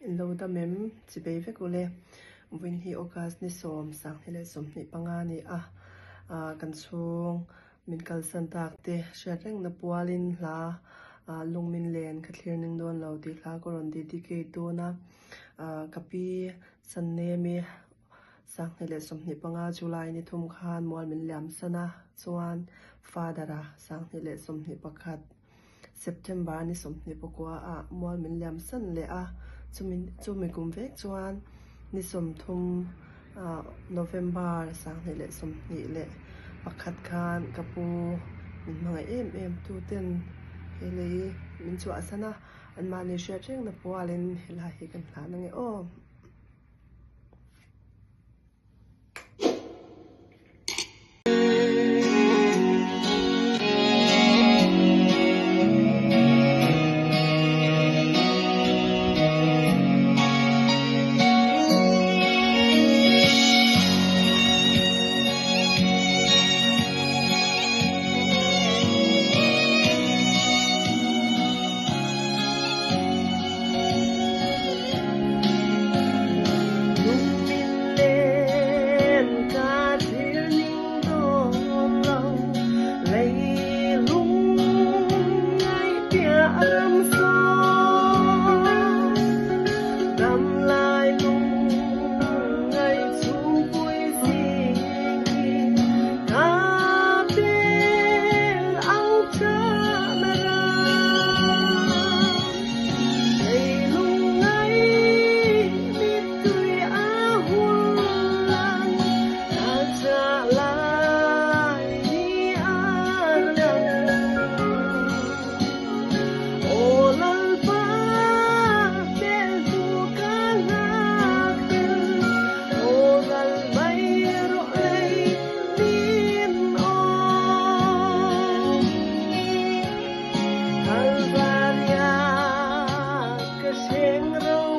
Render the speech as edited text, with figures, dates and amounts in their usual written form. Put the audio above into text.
Lo da mem chi be ve ko le win hi okas ni som sang hi le som ni panga ni kan chung min kal san tak te shateng na pualin la lungmin len khathlir ning don lo ti hla ko ron dedicate to na kapi san ne mi sang hi le som ni panga July ni thum khan mol min lam sana chuan fadara sang hi le som ni pakhat September ni som ni pokwa mol min lam san le chumi kum vek chuan ni som thum November sang ni le som ni le pakhat khan kapu min mangai em tu ten hele min chu asana an mani shaping na pualin hela hi kan thana nge o Alvaria que siempre